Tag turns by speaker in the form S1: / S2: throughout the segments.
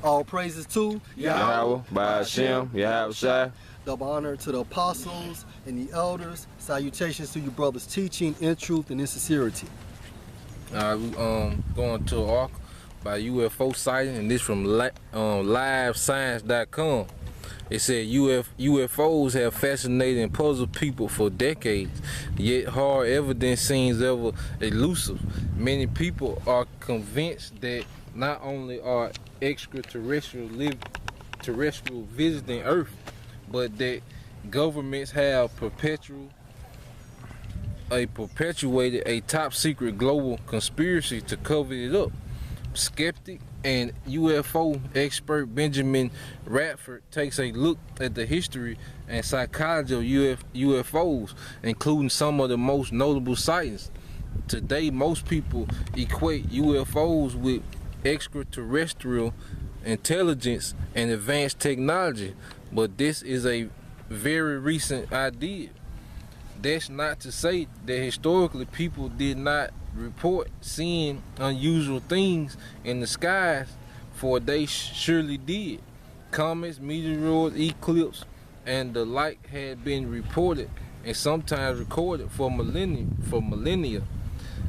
S1: All praises to
S2: Yahweh, Ba'ashem, Yahawashi.
S1: Double honor to the apostles and the elders. Salutations to you brothers teaching in truth and in sincerity.
S3: We going to an ark by UFO sighting, and this from livescience.com. It said UFOs have fascinated and puzzled people for decades, yet hard evidence seems ever elusive. Many people are convinced that not only are extraterrestrial visiting Earth, but that governments have perpetuated a top secret global conspiracy to cover it up. Skeptic and UFO expert Benjamin Radford takes a look at the history and psychology of UFOs, including some of the most notable sightings. Today, most people equate UFOs with extraterrestrial intelligence and advanced technology, but this is a very recent idea. That's not to say that historically people did not report seeing unusual things in the skies, for they surely did. Comets, meteoroids, eclipses, and the like had been reported and sometimes recorded for millennia.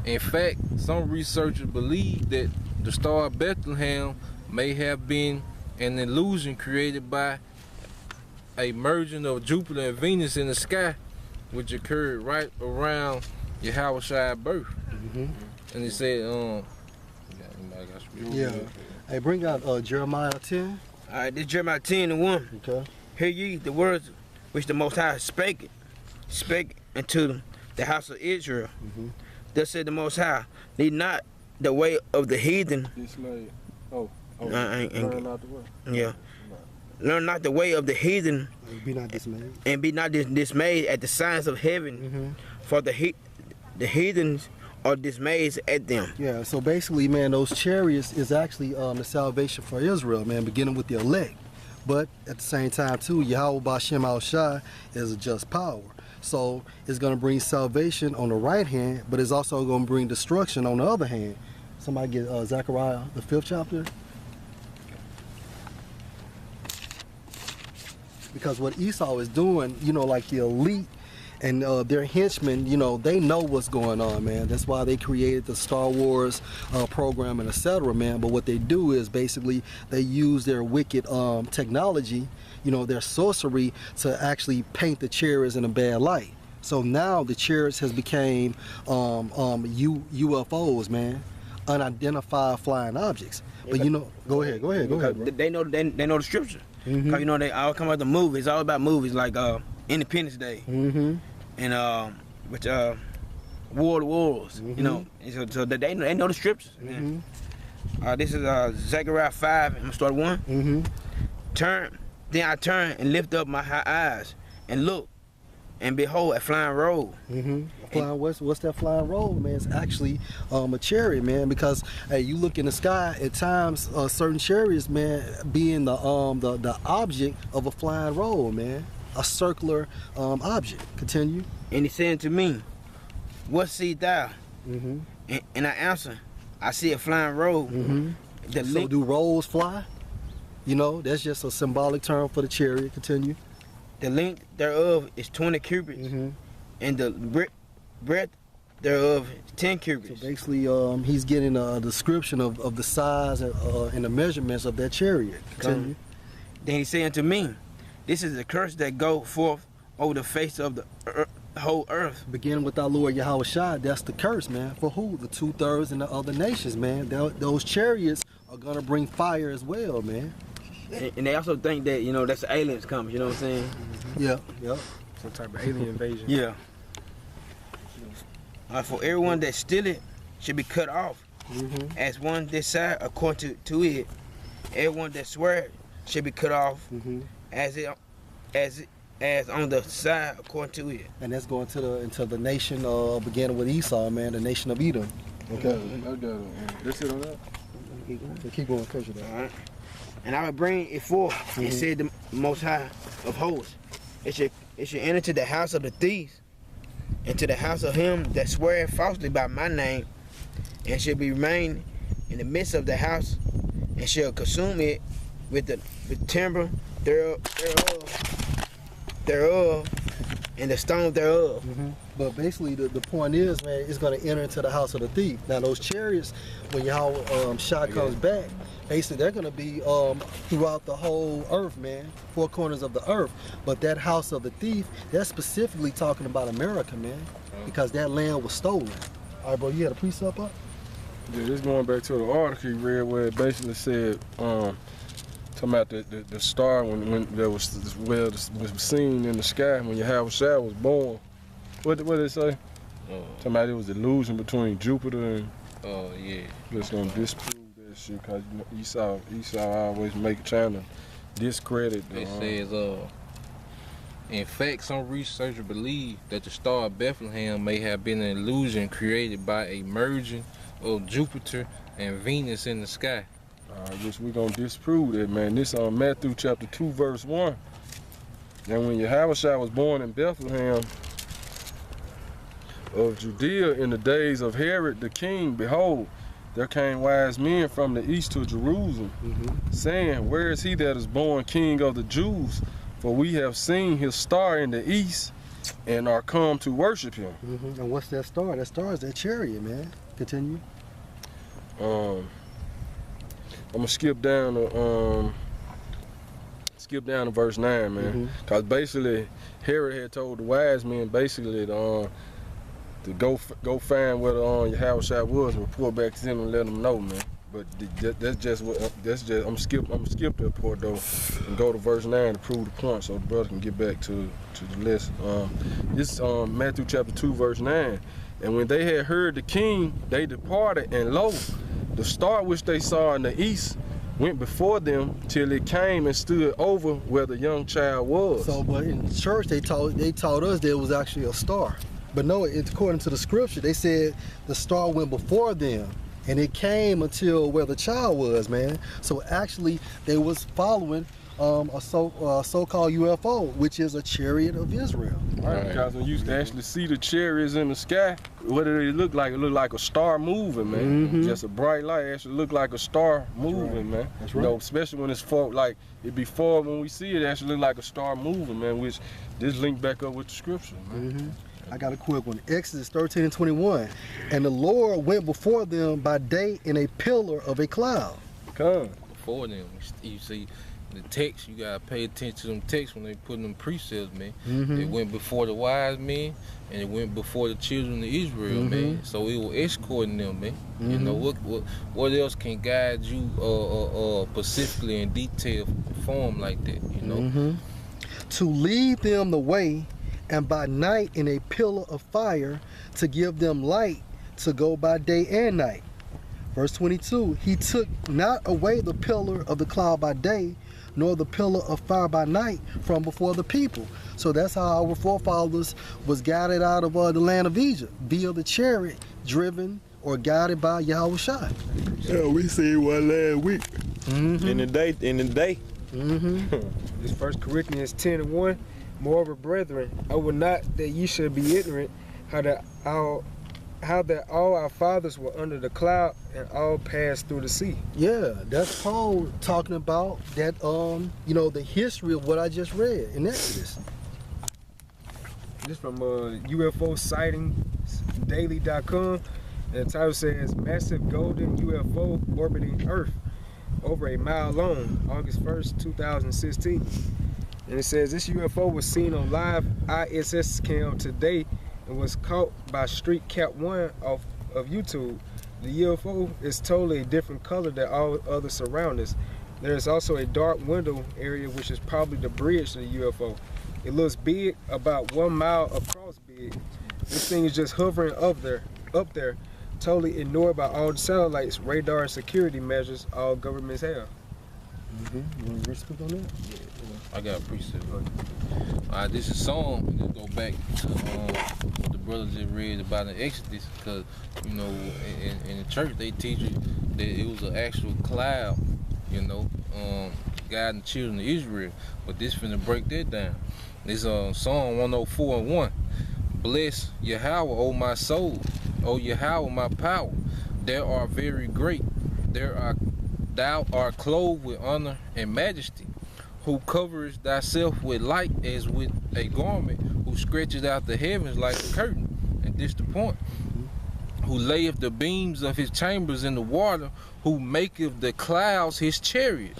S3: In fact, some researchers believe that the star of Bethlehem may have been an illusion created by a merging of Jupiter and Venus in the sky, which occurred right around Yahawashi's birth. And it said,
S1: Hey, bring out Jeremiah 10.
S4: All right, this is Jeremiah 10 and 1.
S1: Okay.
S4: Hear ye the words which the Most High spake unto the house of Israel. Thus said the Most High, lead not the way of the heathen.
S2: Learn not the way.
S4: Yeah. Learn not the way of the heathen,
S1: Be not dismayed.
S4: and be not dismayed at the signs of heaven, for the heathens are dismayed at them.
S1: Yeah, so basically, man, those chariots is actually the salvation for Israel, man, beginning with the elect. But at the same time, too, Yahweh Ba'ashem Al-Shai is a just power. So it's going to bring salvation on the right hand, but it's also going to bring destruction on the other hand. Somebody get Zechariah, the 5th chapter. Because what Esau is doing, you know, like the elite and their henchmen, you know, they know what's going on, man. That's why they created the Star Wars program and etc., man. But what they do is basically they use their wicked technology, you know, their sorcery to actually paint the chariots in a bad light. So now the chariots has became UFOs, man, unidentified flying objects. But you know, go ahead, bro.
S4: They know the scripture. Cause you know they all come out the movies. It's all about movies like Independence Day and which War of the Worlds. You know, and so they know the scriptures. This is Zechariah 5. I'm gonna start 1. Then I turned and lift up my high eyes and look, and behold, a flying roll.
S1: What's that flying roll, man? It's actually a chariot, man. Because hey, you look in the sky at times, certain chariots, man, being the object of a flying roll, man, a circular object. Continue.
S4: And he said to me, "What see thou?" And I answer, "I see a flying roll."
S1: So do rolls fly? You know, that's just a symbolic term for the chariot. Continue.
S4: The length thereof is 20 cubits, and the breadth thereof is 10 cubits.
S1: So basically, he's getting a description of the size and the measurements of that chariot. Continue.
S4: Then he said unto me, "This is the curse that go forth over the face of the whole earth."
S1: Beginning with our Lord Yahawashi, that's the curse, man. For who? The 2/3 and the other nations, man. Those chariots are gonna bring fire as well, man.
S4: And they also think that, you know, that's the aliens coming, you know what I'm saying?
S1: Yep.
S2: Some type of alien invasion.
S4: Yeah. For everyone that steal it should be cut off. As one this side according to it. Everyone that swear should be cut off as on the side according to it.
S1: And that's going into the nation beginning with Esau, man, the nation of Edom. Okay.
S2: That's it on that?
S1: Keep going, coach.
S4: All right. And I will bring it forth, and said the Most High of hosts, it should enter to the house of the thieves, and to the house of him that sweareth falsely by my name, and shall be remain in the midst of the house, and shall consume it with timber thereof, and the stone thereof.
S1: But basically, the point is, man, it's going to enter into the house of the thief. Now, those chariots, when Yahweh Shah comes back, basically they're going to be throughout the whole earth, man, 4 corners of the earth. But that house of the thief, that's specifically talking about America, man, because that land was stolen. All right, bro, you had a precept up?
S2: Yeah, this going back to the article you read where it basically said, talking about the star when there was seen in the sky when Yahawashi was born. What did it say? Talking about it was illusion between Jupiter and.
S3: Oh yeah.
S2: Just gonna disprove that shit because Esau always trying to discredit.
S3: It says in fact, some researchers believe that the star of Bethlehem may have been an illusion created by a merging of Jupiter and Venus in the sky.
S2: Which we're going to disprove that, man. This on Matthew chapter 2, verse 1. And when Yahawashi was born in Bethlehem of Judea in the days of Herod the king, behold, there came wise men from the east to Jerusalem, saying, where is he that is born king of the Jews? For we have seen his star in the east and are come to worship him.
S1: And what's that star? That star is that chariot, man. Continue.
S2: I'm gonna skip down to verse 9, man. Cause basically Herod had told the wise men basically to go find where Yahawashi was and report back to them and let them know, man. But that's just I'm skip that part though and go to verse 9 to prove the point so the brother can get back to the lesson. This is Matthew chapter 2 verse 9. And when they had heard the king, they departed, and lo, the star which they saw in the east went before them till it came and stood over where the young child was.
S1: So, but in church they taught us there was actually a star. But no, it's according to the scripture. They said the star went before them, and it came until where the child was, man. So actually, they was following a so-called UFO, which is a chariot of Israel.
S2: Right, because when you used to actually see the chariots in the sky, what did it look like? It looked like a star moving, man. Just a bright light actually looked like a star moving, man.
S1: That's
S2: right. You know, especially when it's far, like it be far when we see it, actually look like a star moving, man. Which this link back up with the scripture, man.
S1: I got a quick one. Exodus 13 and 21. And the Lord went before them by day in a pillar of a cloud.
S3: Before them, you see the text, you gotta pay attention to them texts when they put them precepts, man. It went before the wise men and it went before the children of Israel, man. So it was escorting them, man. You know, what else can guide you specifically in detailed form like that, you know?
S1: To lead them the way, and by night in a pillar of fire to give them light to go by day and night. Verse 22, he took not away the pillar of the cloud by day, nor the pillar of fire by night from before the people. So that's how our forefathers was guided out of the land of Egypt, via the chariot driven or guided by Yahawashi.
S2: Yeah, we see one last week. In the day.
S5: This 1 Corinthians 10 and 1. Moreover, brethren, I would not that ye should be ignorant how that all our fathers were under the cloud and all passed through the sea.
S1: Yeah, that's Paul talking about that, you know, the history of what I just read in Exodus.
S5: This from UFO sightingsdaily.com. And the title says, massive golden UFO orbiting Earth over a mile long, August 1st, 2016. And it says this UFO was seen on live ISS cam today and was caught by Street Cap 1 of YouTube. The UFO is totally a different color than all other surroundings. There is also a dark window area which is probably the bridge to the UFO. It looks big, about 1 mile across big. This thing is just hovering up there, totally ignored by all the satellites, radar, and security measures all governments have.
S1: You want to speak on that?
S3: I got a precept. This is a song. Let's go back to what the brother just read about in Exodus, because you know in the church they teach you that it was an actual cloud, you know, guiding the children of Israel. But this finna break that down. This Psalm 104 and 1. Bless Yahweh, O my soul, O Yahweh, my power. There are very great. There are Thou art clothed with honor and majesty, who coverest thyself with light as with a garment, who stretches out the heavens like a curtain. And this the point. Who layeth the beams of his chambers in the water, who maketh the clouds his chariot,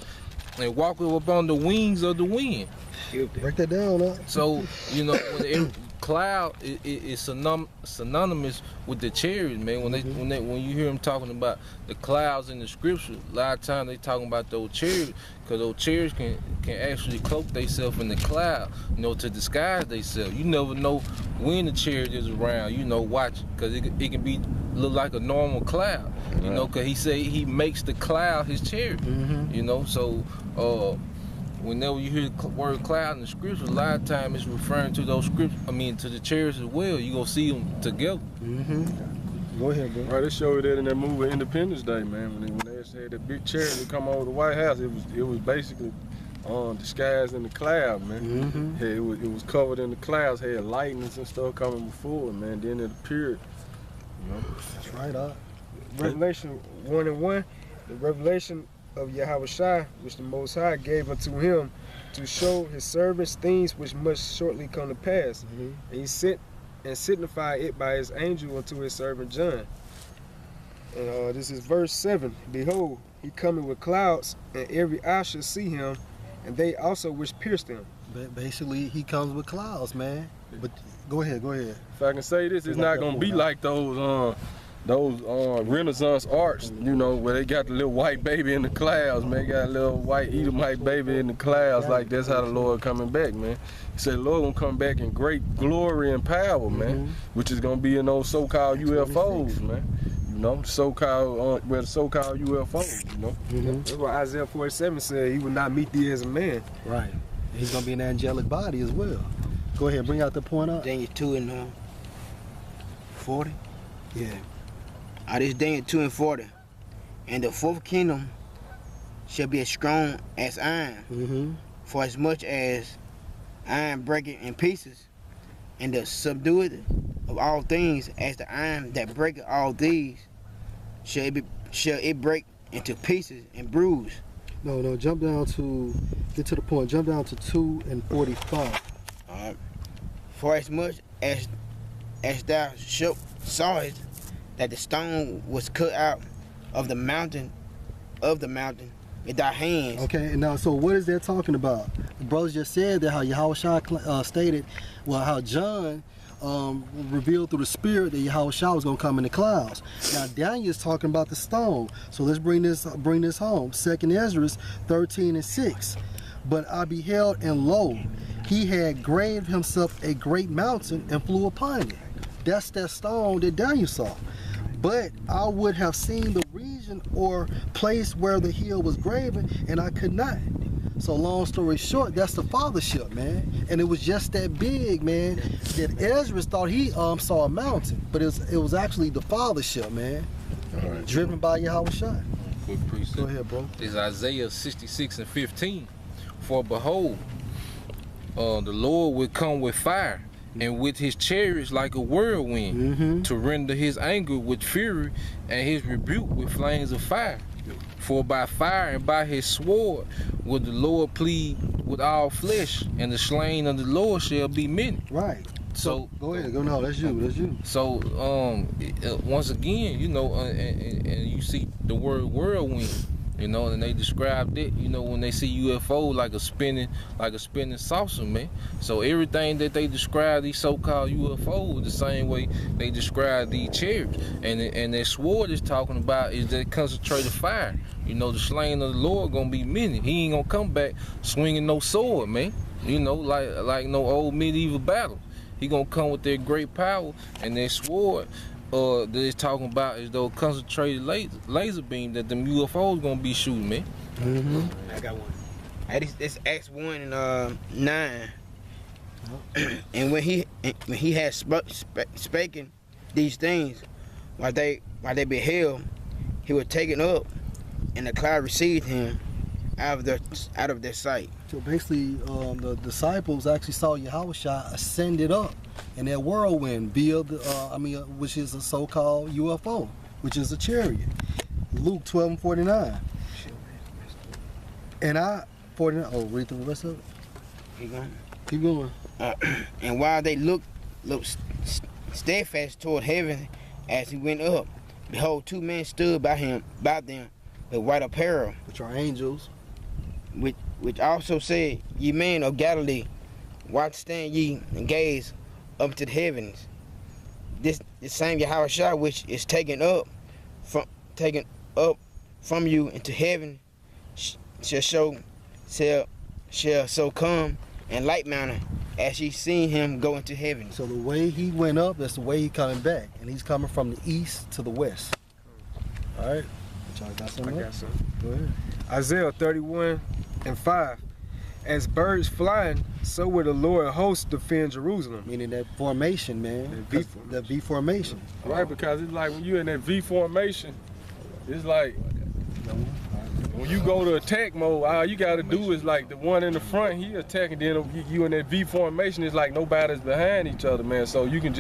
S3: and walketh upon the wings of the wind.
S1: Break that down, huh?
S3: So, you know, when cloud is synonymous with the chariot, man. When you hear them talking about the clouds in the scripture, a lot of times they talking about those chariots, because those chariots can actually cloak themselves in the cloud, you know, to disguise themselves. You never know when the chariot is around, you know, watch, because it can be look like a normal cloud, you know, because he say he makes the cloud his chariot, you know. So whenever you hear the word cloud in the scripture, a lot of time it's referring to those scriptures. I mean, to the chariots as well. You gonna see them together.
S1: Go ahead, bro.
S2: Right, they showed that in that movie Independence Day, man. When they had that big chariot to come over the White House, it was basically disguised in the cloud, man. Yeah, it was covered in the clouds, had lightnings and stuff coming before it, man. Then it appeared. You know?
S1: That's right, huh?
S5: Revelation 1:1, the revelation of Yahawashi, which the Most High gave unto him to show his servants things which must shortly come to pass. And he sent and signified it by his angel unto his servant John. And this is verse 7. Behold, he cometh with clouds, and every eye shall see him, and they also which pierced him.
S1: Basically, he comes with clouds, man. But go ahead.
S2: If I can say this, it's not gonna be like those Renaissance arts, you know, where they got the little white baby in the clouds, man. They got a little white Edomite baby in the clouds. Like, that's how the Lord coming back, man. He said the Lord gonna come back in great glory and power, man, which is gonna be in those so-called UFOs, man. You know, so-called the so-called UFOs, you know.
S5: That's what Isaiah 47 said. He will not meet thee as a man.
S1: Right. He's gonna be an angelic body as well. Go ahead, bring out the point up.
S4: Daniel 2:40.
S1: Yeah.
S4: This Daniel 2:40. And the fourth kingdom shall be as strong as iron, for as much as iron breaketh in pieces, and the subdued of all things as the iron that breaketh all these, shall it break into pieces and bruise.
S1: No, jump down to, get to the point, jump down to 2:45.
S4: Alright. For as much as thou sawest that the stone was cut out of the mountain in thy hands.
S1: Okay, and now, so what is that talking about? The brothers just said that how Yahawashi stated, well, how John revealed through the spirit that Yahawashi was going to come in the clouds. Now Daniel is talking about the stone. So let's bring this home. 2nd Ezra 13:6. But I beheld, and lo, he had graved himself a great mountain and flew upon it. That's that stone that Daniel saw. But I would have seen the region or place where the hill was graven, and I could not. So long story short, that's the fathership, man. And it was just that big, man, that Ezra thought he saw a mountain, but it was actually the fathership, man.
S3: Right.
S1: Driven by Yahawashi.
S3: Quick precept.
S1: Go ahead, bro.
S3: Is Isaiah 66:15. For behold, the Lord will come with fire, and with his chariots like a whirlwind, to render his anger with fury, and his rebuke with flames of fire. For by fire and by his sword will the Lord plead with all flesh, and the slain of the Lord shall be many.
S1: Right.
S3: So
S1: go ahead. Go. No, that's you.
S3: So once again, you know, and you see the word whirlwind, you know, and they described it, you know, when they see UFO like a spinning saucer, man. So everything that they describe these so-called UFOs the same way they describe these chariots, and that sword is talking about is that concentrated fire. You know, the slain of the Lord gonna be many. He ain't gonna come back swinging no sword, man. You know, like no old medieval battle. He gonna come with that great power, and that sword that it's talking about is those concentrated laser beam that them UFOs gonna be shooting, man.
S4: I got one. It's Acts 1:9. And when he had spoken these things, while they beheld, he was taken up, and the cloud received him out of their sight.
S1: So basically, the disciples actually saw Yahawashi ascended up in that whirlwind via which is a so-called UFO, which is a chariot. Luke 12:49. And I, 49, oh, read the rest of it.
S4: Keep going.
S1: Keep going.
S4: And while they looked steadfast toward heaven as he went up, behold, 2 men stood by them with white apparel,
S1: Which are angels.
S4: which also said, Ye men of Galilee, why stand ye and gaze up to the heavens? This same Yahawashi which is taken up from you into heaven shall so come in like manner as ye seen him go into heaven.
S1: So the way he went up, that's the way he coming back. And he's coming from the east to the west. All right. Y'all got something?
S5: I got something.
S1: Go ahead.
S5: Isaiah 31:5. As birds flying, so will the Lord of hosts defend Jerusalem.
S1: Meaning that formation, man.
S5: That V formation.
S1: That V formation.
S2: Right, because it's like when you in that V formation, it's like when you go to attack mode, all you gotta do is like the one in the front, he attacking, then you in that V formation, it's like nobody's behind each other, man. So you can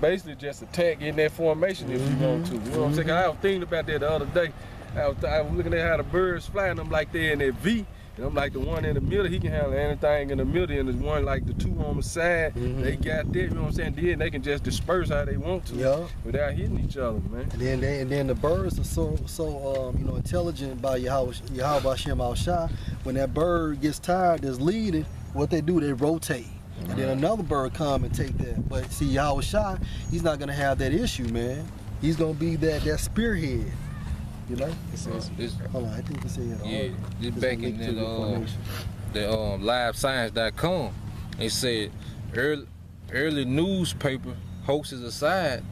S2: basically just attack in that formation if you want to. You know what I'm saying? I was thinking about that the other day. I was looking at how the birds fly, and I'm like they're in that V. And I'm like the one in the middle, he can handle anything in the middle, and the one like the 2 on the side, they got that, you know what I'm saying? Then they can just disperse how they want to without hitting each other, man.
S1: And then the birds are so intelligent by Yahawashi. When that bird gets tired, that's leading, what they do, they rotate. And then another bird come and take that. But see, Yahawashi, he's not gonna have that issue, man. He's gonna be that spearhead. You know? Hold on, I think it's here.
S3: Yeah, just back in the livescience.com, they said early newspaper hoaxes aside,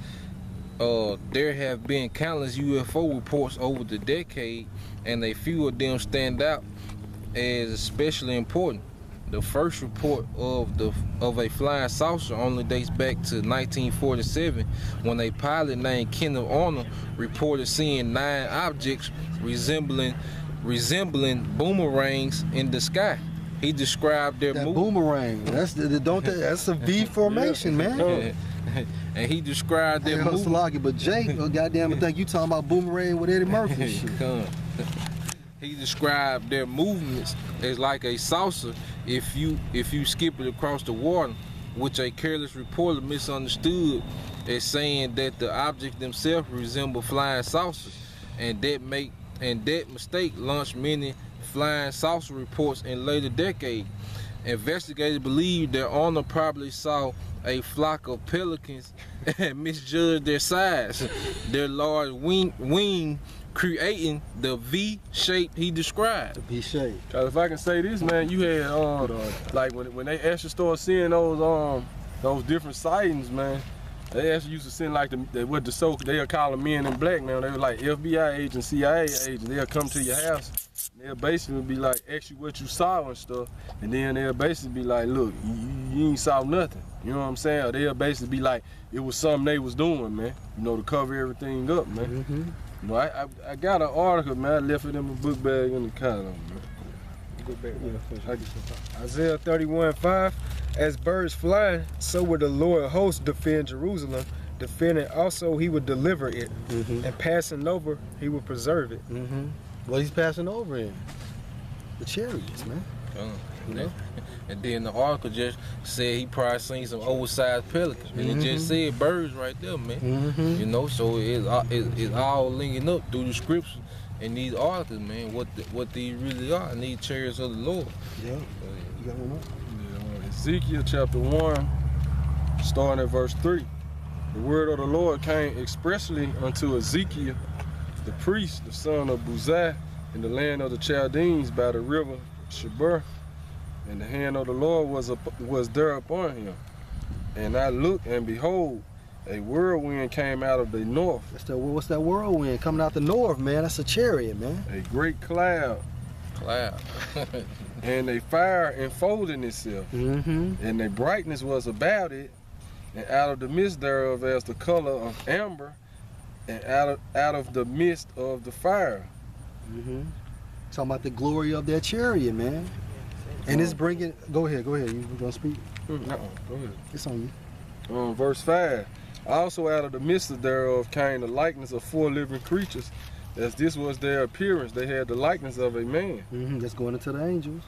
S3: there have been countless UFO reports over the decade, and a few of them stand out as especially important. The first report of a flying saucer only dates back to 1947, when a pilot named Kenneth Arnold reported seeing 9 objects resembling boomerangs in the sky. He described their movement.
S1: Boomerang. That's a V formation, man.
S3: And he described their movement.
S1: But Jake, goddamn, I think you talking about boomerang with Eddie Murphy shit.
S3: He described their movements as like a saucer if you skip it across the water, which a careless reporter misunderstood as saying that the objects themselves resemble flying saucers, and that mistake launched many flying saucer reports in later decades. Investigators believe that Arnold probably saw a flock of pelicans and misjudged their size, their large wing creating the V shape he described.
S1: The V shape.
S2: Cause if I can say this, man, you had like when they actually started seeing those different sightings, man. They actually used to send like they'll call them men in black, man. They were like FBI agents, CIA agents. They'll come to your house. They'll basically be like, ask you what you saw and stuff, and then they'll basically be like, look, you ain't saw nothing. You know what I'm saying? Or they'll basically be like, it was something they was doing, man. You know, to cover everything up, man. You know, I got an article, man. I left it in my book bag in the car, man.
S5: Go back, Isaiah 31:5. As birds fly, so will the Lord of hosts defend Jerusalem. Defending also, he would deliver it, and passing over, he would preserve it.
S1: What he's passing over in? The chariots, man.
S3: You know? And then the article just said he probably seen some oversized pelicans, and it just said birds right there, man. You know, so it's all linking up through the scripture and these articles, man. What these really are, and these chariots of the Lord.
S1: Yeah. You got one up?
S2: Ezekiel chapter 1, starting at verse 3. The word of the Lord came expressly unto Ezekiel, the priest, the son of Buzai, in the land of the Chaldeans by the river Sheber. And the hand of the Lord was there upon him. And I looked, and behold, a whirlwind came out of the north.
S1: What's that whirlwind coming out the north, man? That's a chariot, man.
S2: A great cloud. And a fire enfolding itself. And the brightness was about it, and out of the midst thereof as the color of amber, and out of the midst of the fire.
S1: Talking about the glory of that chariot, man. And it's bringing. Go ahead. You gonna speak?
S2: Go ahead.
S1: It's on you.
S2: Verse 5. Also out of the midst thereof came the likeness of 4 living creatures, as this was their appearance, they had the likeness of a man.
S1: That's going into the angels.